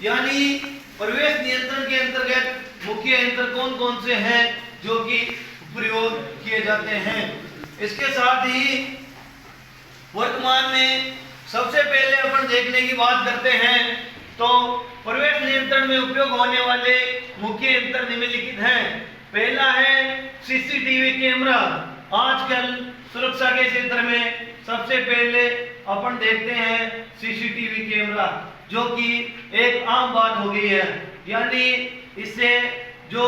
यानी प्रवेश नियंत्रण के अंतर्गत मुख्य यंत्र कौन कौन से हैं जो कि प्रयोग किए जाते हैं। इसके साथ ही वर्तमान में सबसे पहले अपन देखने की बात करते हैं तो प्रवेश नियंत्रण में उपयोग होने वाले मुख्य यंत्र निम्नलिखित हैं। पहला है सीसीटीवी कैमरा। आजकल सुरक्षा के क्षेत्र में सबसे पहले अपन देखते हैं सीसीटीवी कैमरा, जो कि एक आम बात हो गई है। यानी इससे जो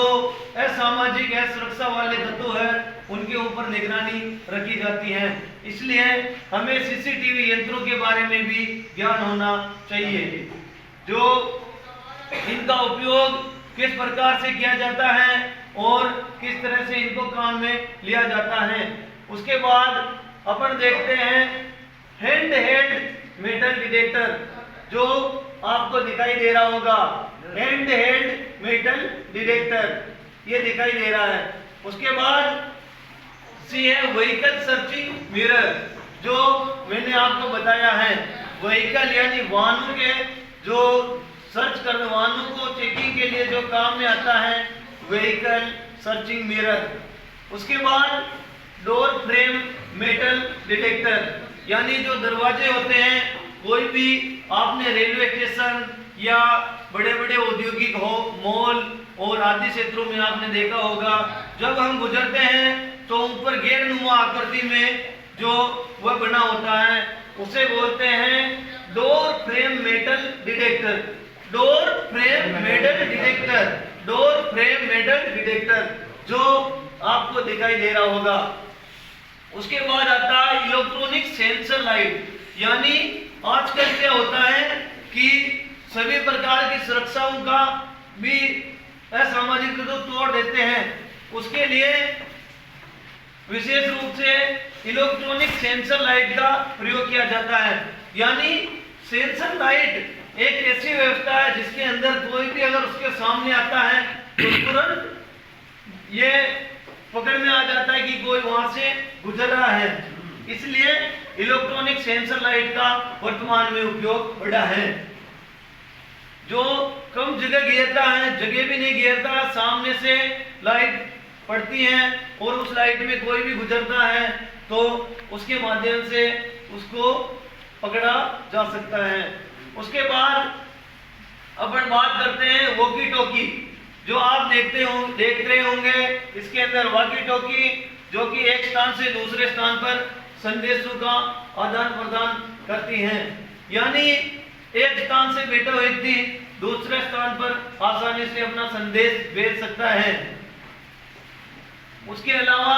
असामाजिक असुरक्षा वाले तत्व है उनके ऊपर निगरानी रखी जाती है। इसलिए हमें सीसीटीवी यंत्रों के बारे में भी ज्ञान होना चाहिए, जो इनका उपयोग किस प्रकार से किया जाता है और किस तरह से इनको काम में लिया जाता है। उसके बाद अपन देखते हैं हैंड हेल्ड मेटल डिटेक्टर, जो आपको दिखाई दे रहा होगा। हैंड हेल्ड मेटल डिटेक्टर ये दिखाई दे रहा है। उसके बाद सी है व्हीकल सर्चिंग मिरर, जो मैंने आपको बताया है। व्हीकल यानी वाहनों के जो सर्च करने, वाहनों को चेकिंग के लिए जो काम में आता है, व्हीकल सर्चिंग मिरर। उसके बाद डोर फ्रेम मेटल डिटेक्टर, यानी जो दरवाजे होते हैं, कोई भी आपने रेलवे स्टेशन या बड़े बड़े औद्योगिक हो मॉल और आदि क्षेत्रों में आपने देखा होगा, जब हम गुजरते हैं तो ऊपर गेट नुमा आकृति में जो वह बना होता है उसे बोलते हैं door frame metal detector. Door frame metal detector, door frame metal detector जो आपको दिखाई दे रहा होगा। उसके बाद आता है इलेक्ट्रॉनिक सेंसर लाइट, यानी आजकल क्या होता है कि सभी प्रकार की सुरक्षाओं का भी असामाजिक तत्व तोड़ देते हैं। उसके लिए विशेष रूप से इलेक्ट्रॉनिक सेंसर लाइट का प्रयोग किया जाता है। यानी सेंसर लाइट एक ऐसी व्यवस्था है जिसके अंदर कोई भी अगर उसके सामने आता है तो तुरंत ये पकड़ में आ जाता है कि कोई वहां से गुजर रहा है। इसलिए इलेक्ट्रॉनिक सेंसर लाइट का वर्तमान में उपयोग बढ़ा है, जो कम जगह घेरता है, जगह भी नहीं घेरता, सामने से लाइट पड़ती है और उस लाइट में कोई भी गुजरता है तो उसके माध्यम से उसको पकड़ा जा सकता है। उसके बाद अपन बात करते हैं वॉकी टॉकी, जो आप देख रहे होंगे। इसके अंदर वॉकी टॉकी जो कि एक स्थान से दूसरे स्थान पर संदेशों का आदान प्रदान करती हैं। यानी एक स्थान से बैठा व्यक्ति दूसरे स्थान पर आसानी से अपना संदेश भेज सकता है। उसके अलावा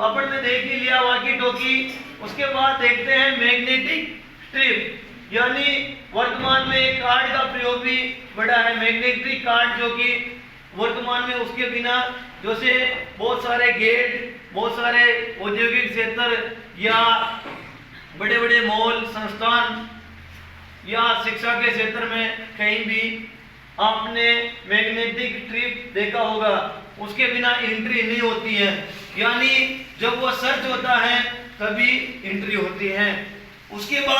अपन ने देख ही लिया वॉकी टॉकी। उसके बाद देखते हैं मैग्नेटिक स्ट्रिप, यानी वर्तमान में एक कार्ड का प्रयोग भी बढ़ा है। मैग्नेटिक कार्ड जो कि वर्तमान में उसके बिना जैसे बहुत सारे गेट, बहुत सारे औद्योगिक क्षेत्र या बड़े बड़े मॉल संस्थान या शिक्षा के क्षेत्र में कहीं भी आपने मैग्नेटिक स्ट्रिप देखा होगा, उसके बिना एंट्री नहीं होती है। यानी जब वह सर्च होता है तभी एंट्री होती है। उसके बाद